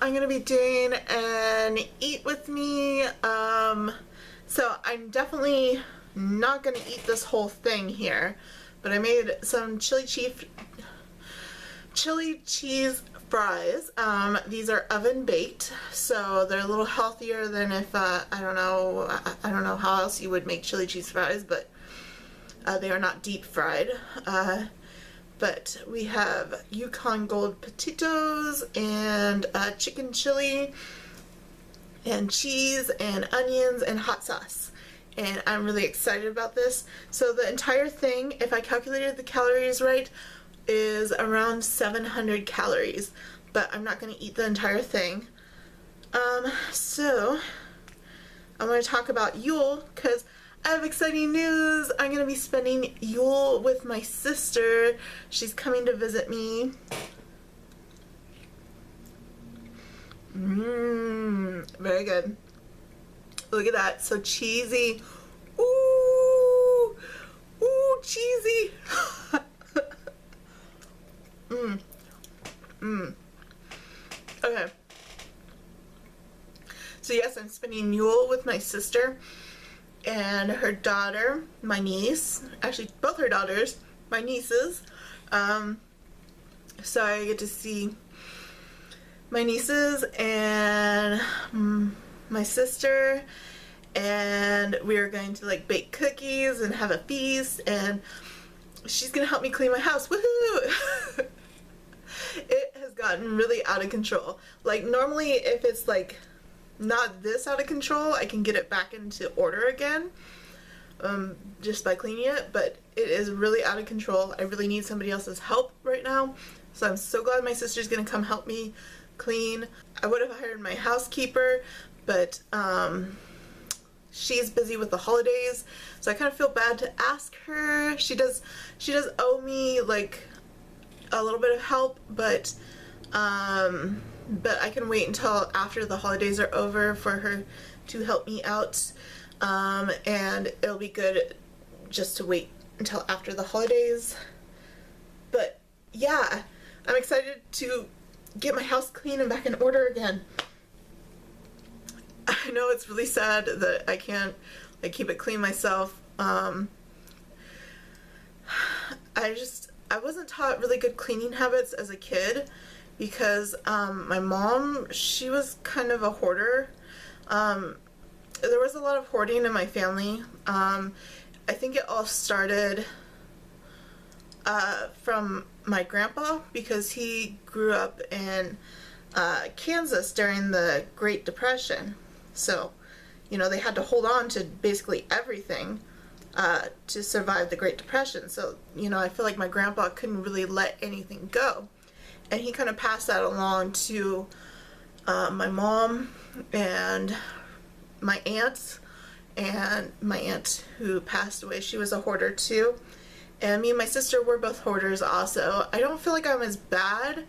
I'm gonna be doing an eat with me. So I'm definitely not gonna eat this whole thing here, but I made some chili cheese fries. These are oven baked, so they're a little healthier than if I don't know how else you would make chili cheese fries, but they are not deep fried. But we have Yukon Gold potatoes and chicken chili and cheese and onions and hot sauce. And I'm really excited about this. So the entire thing, if I calculated the calories right, is around 700 calories. But I'm not going to eat the entire thing. So I'm going to talk about Yule because I have exciting news. I'm going to be spending Yule with my sister. She's coming to visit me. Very good. Look at that. So cheesy. Ooh. Ooh, cheesy. Okay. So yes, I'm spending Yule with my sister and her daughter, my niece, actually both her daughters, my nieces. So I get to see my nieces and my sister, and we're going to like bake cookies and have a feast, and she's gonna help me clean my house. Woohoo! It has gotten really out of control. Like normally if it's like not this out of control, I can get it back into order again just by cleaning it, but it is really out of control. I really need somebody else's help right now, so I'm so glad my sister's gonna come help me clean. I would have hired my housekeeper, but she's busy with the holidays, so I kind of feel bad to ask her. She does owe me like a little bit of help, but I can wait until after the holidays are over for her to help me out, and it'll be good just to wait until after the holidays. But yeah, I'm excited to get my house clean and back in order again. I know it's really sad that I can't like keep it clean myself. I wasn't taught really good cleaning habits as a kid because my mom, she was kind of a hoarder. There was a lot of hoarding in my family. I think it all started from my grandpa because he grew up in Kansas during the Great Depression. So, you know, they had to hold on to basically everything to survive the Great Depression. So, you know, I feel like my grandpa couldn't really let anything go. And he kind of passed that along to my mom and my aunts, and my aunt who passed away, she was a hoarder too. And me and my sister were both hoarders also. I don't feel like I'm as bad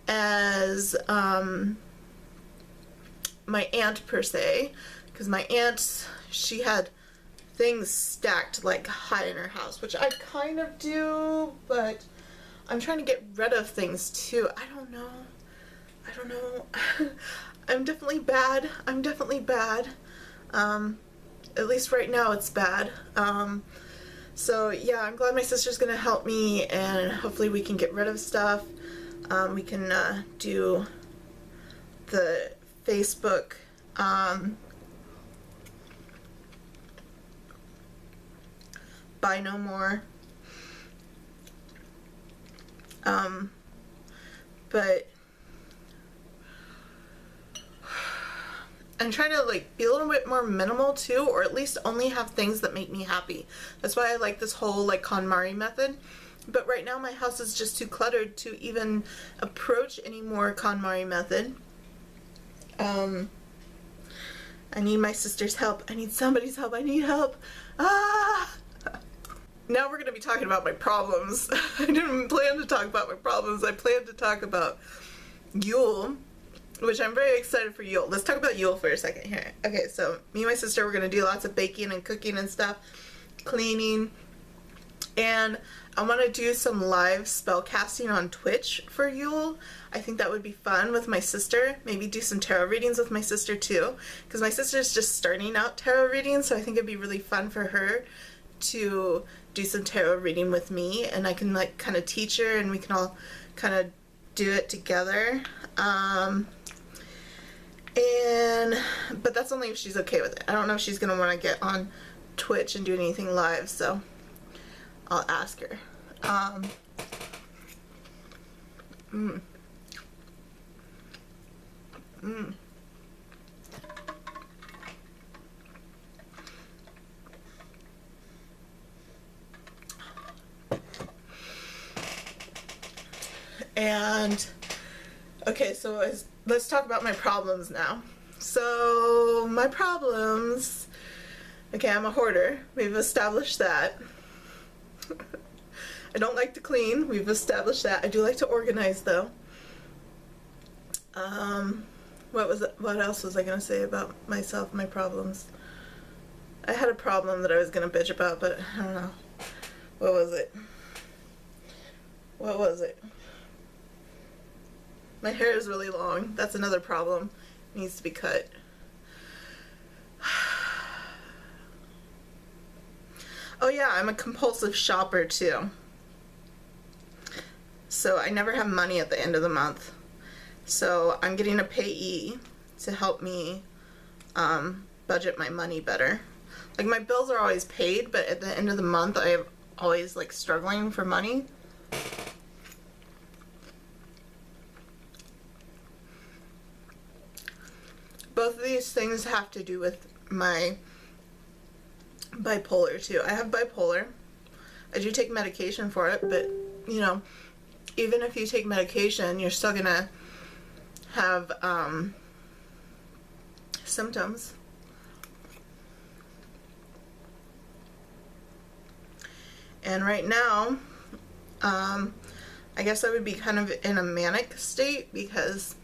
as my aunt per se, because my aunt, she had things stacked like high in her house, which I kind of do, but I'm trying to get rid of things too. I don't know. I'm definitely bad. At least right now it's bad. So yeah, I'm glad my sister's gonna help me, and hopefully we can get rid of stuff. We can do the Facebook Buy No More. But I'm trying to like be a little bit more minimal too, or at least only have things that make me happy. That's why I like this whole like KonMari method. But right now my house is just too cluttered to even approach any more KonMari method. I need my sister's help. I need somebody's help. I need help. Ah! Now we're going to be talking about my problems. I didn't plan to talk about my problems. I planned to talk about Yule, which I'm very excited for Yule. Let's talk about Yule for a second here. Okay, so me and my sister, we're going to do lots of baking and cooking and stuff, cleaning. And I want to do some live spell casting on Twitch for Yule. I think that would be fun with my sister. Maybe do some tarot readings with my sister too, because my sister's just starting out tarot reading, so I think it'd be really fun for her to do some tarot reading with me, and I can like kind of teach her and we can all kind of do it together. But that's only if she's okay with it. I don't know if she's gonna want to get on Twitch and do anything live, so I'll ask her. And okay, so let's talk about my problems now. So my problems, okay, I'm a hoarder. We've established that. I don't like to clean. We've established that. I do like to organize though. What else was I gonna say about myself, my problems? I had a problem that I was gonna bitch about, but I don't know. What was it? What was it? My hair is really long. That's another problem. It needs to be cut. Oh yeah, I'm a compulsive shopper too. So I never have money at the end of the month. So I'm getting a payee to help me budget my money better. Like my bills are always paid, but at the end of the month I'm always like struggling for money. Both of these things have to do with my bipolar too. I have bipolar. I do take medication for it, but you know, even if you take medication, you're still gonna have symptoms. And right now, I guess I would be kind of in a manic state because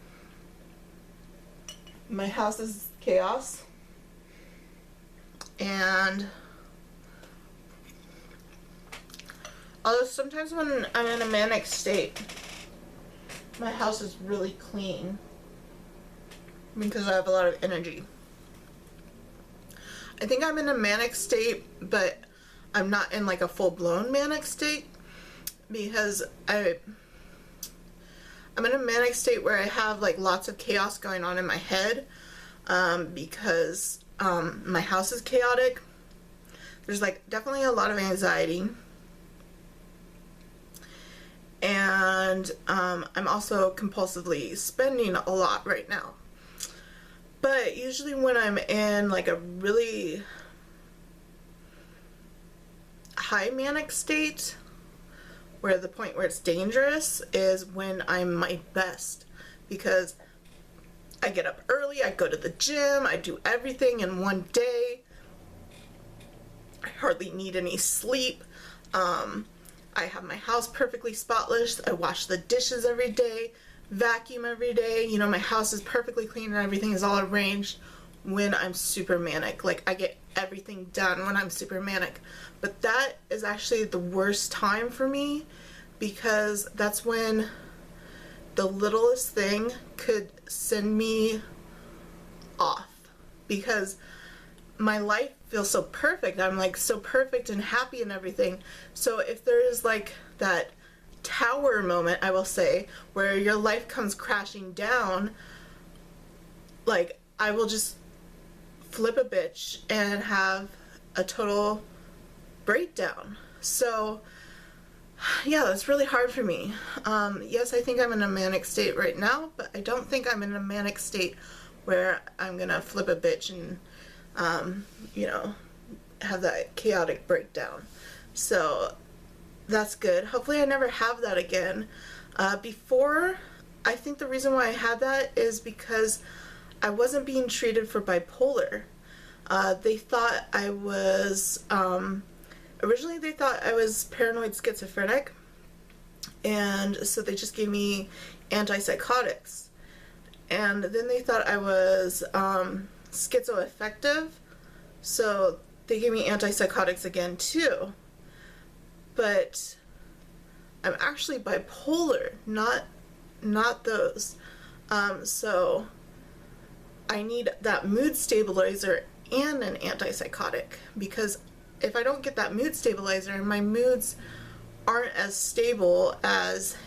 my house is chaos. And although sometimes when I'm in a manic state, my house is really clean because I have a lot of energy. I think I'm in a manic state, but I'm not in like a full-blown manic state because I'm in a manic state where I have like lots of chaos going on in my head because my house is chaotic. There's like definitely a lot of anxiety. And I'm also compulsively spending a lot right now. But usually when I'm in like a really high manic state, where the point where it's dangerous is when I'm my best, because I get up early, I go to the gym, I do everything in one day. I hardly need any sleep. I have my house perfectly spotless. I wash the dishes every day, vacuum every day. You know, my house is perfectly clean and everything is all arranged when I'm super manic. Like, I get everything done when I'm super manic. But that is actually the worst time for me because that's when the littlest thing could send me off, because my life feels so perfect. I'm like so perfect and happy and everything. So if there is like that tower moment, I will say, where your life comes crashing down, like I will just flip a bitch and have a total breakdown. So yeah, that's really hard for me. Yes, I think I'm in a manic state right now, but I don't think I'm in a manic state where I'm gonna flip a bitch and you know, have that chaotic breakdown. So that's good. Hopefully I never have that again. Before, I think the reason why I had that is because I wasn't being treated for bipolar. They thought I was, originally they thought I was paranoid schizophrenic, and so they just gave me antipsychotics. And then they thought I was schizoaffective, so they gave me antipsychotics again too. but I'm actually bipolar, not those. So I need that mood stabilizer and an antipsychotic, because if I don't get that mood stabilizer, my moods aren't as stable as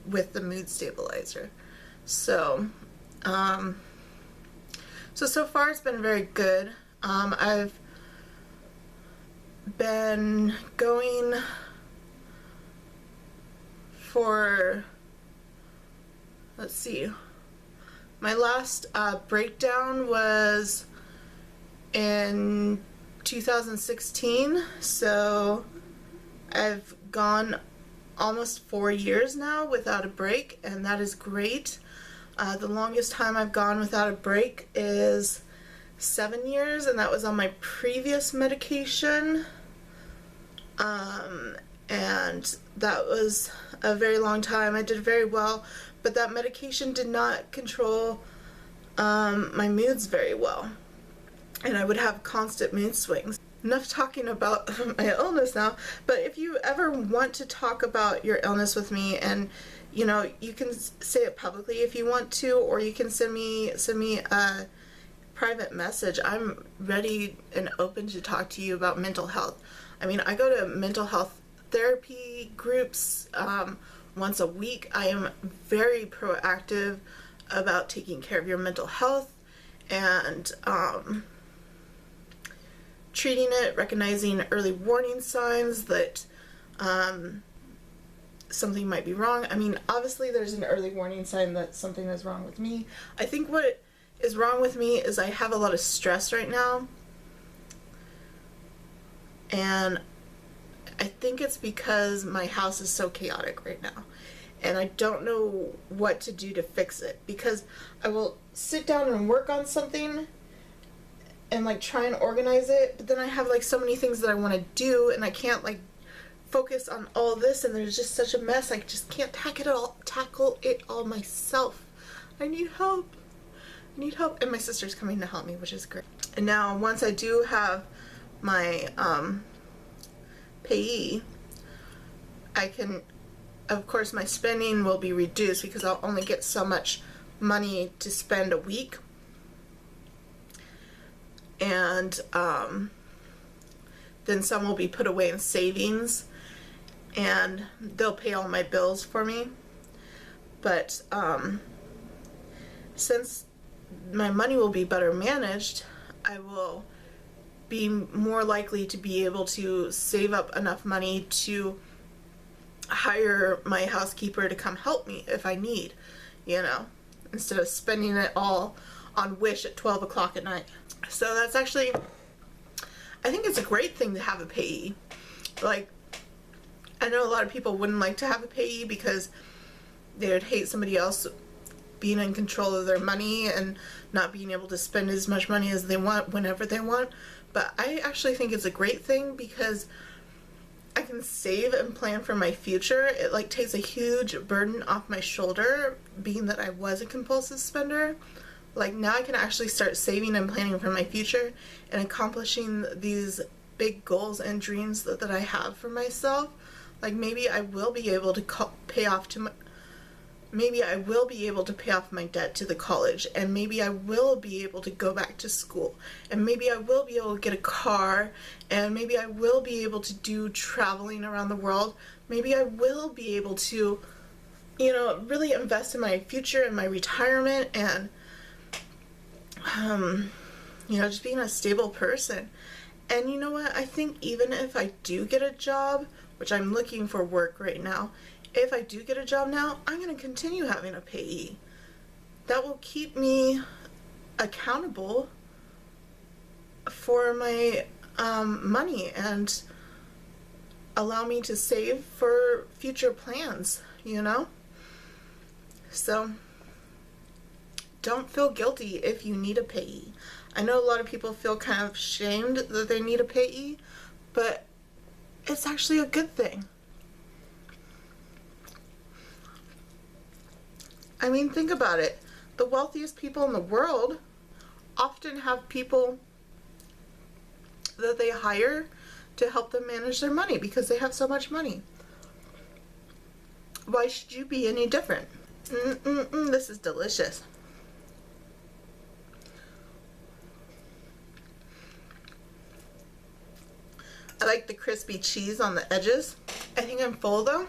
with the mood stabilizer. So, so far it's been very good. I've been going for, let's see, my last breakdown was in 2016, so I've gone almost 4 years now without a break, and that is great. The longest time I've gone without a break is 7 years, and that was on my previous medication. And that was a very long time. I did very well, but that medication did not control my moods very well, and I would have constant mood swings. Enough talking about my illness now, but if you ever want to talk about your illness with me, and you know, you can say it publicly if you want to, or you can send me a private message. I'm ready and open to talk to you about mental health. I mean, I go to mental health therapy groups once a week. I am very proactive about taking care of your mental health and treating it, recognizing early warning signs that something might be wrong. I mean, obviously there's an early warning sign that something is wrong with me. I think what is wrong with me is I have a lot of stress right now, and I think it's because my house is so chaotic right now, and I don't know what to do to fix it, because I will sit down and work on something and like try and organize it, but then I have like so many things that I want to do, and I can't like focus on all this, and there's just such a mess. I just can't tackle it all myself. I need help. I need help, and my sister's coming to help me, which is great. And now once I do have my payee, I can, of course, my spending will be reduced because I'll only get so much money to spend a week, and then some will be put away in savings, and they'll pay all my bills for me. But since my money will be better managed, I will be more likely to be able to save up enough money to hire my housekeeper to come help me if I need, you know, instead of spending it all on Wish at 12 o'clock at night. So that's actually, I think it's a great thing to have a payee. Like, I know a lot of people wouldn't like to have a payee because they would hate somebody else being in control of their money and not being able to spend as much money as they want whenever they want. But I actually think it's a great thing because I can save and plan for my future. It like takes a huge burden off my shoulder, being that I was a compulsive spender. Like, now I can actually start saving and planning for my future and accomplishing these big goals and dreams that I have for myself. Like, maybe I will be able to pay off my debt to the college, and maybe I will be able to go back to school, and maybe I will be able to get a car, and maybe I will be able to do traveling around the world. Maybe I will be able to, you know, really invest in my future and my retirement, and you know, just being a stable person. And you know what, I think even if I do get a job, which I'm looking for work right now, if I do get a job now, I'm going to continue having a payee. That will keep me accountable for my money and allow me to save for future plans, you know? So don't feel guilty if you need a payee. I know a lot of people feel kind of shamed that they need a payee, but it's actually a good thing. I mean, think about it. The wealthiest people in the world often have people that they hire to help them manage their money because they have so much money. Why should you be any different? This is delicious. I like the crispy cheese on the edges. I think I'm full though.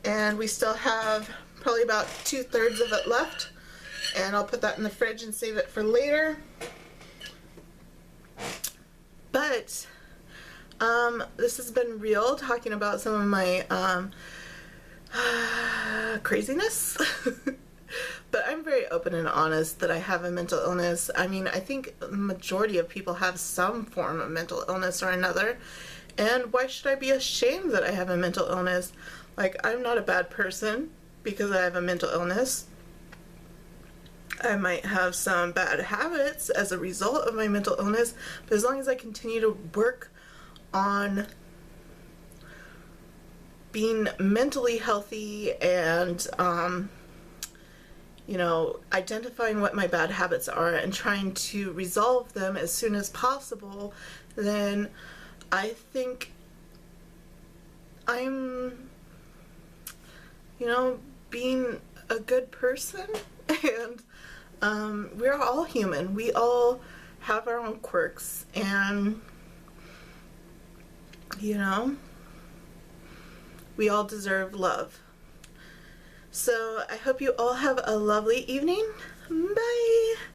And we still have probably about 2/3 of it left. And I'll put that in the fridge and save it for later. But this has been real, talking about some of my craziness. But I'm very open and honest that I have a mental illness. I mean, I think the majority of people have some form of mental illness or another. And why should I be ashamed that I have a mental illness? Like, I'm not a bad person because I have a mental illness. I might have some bad habits as a result of my mental illness, but as long as I continue to work on being mentally healthy and, you know, identifying what my bad habits are and trying to resolve them as soon as possible, then I think I'm, you know, being a good person. And we're all human. We all have our own quirks, and, you know, we all deserve love. So I hope you all have a lovely evening. Bye!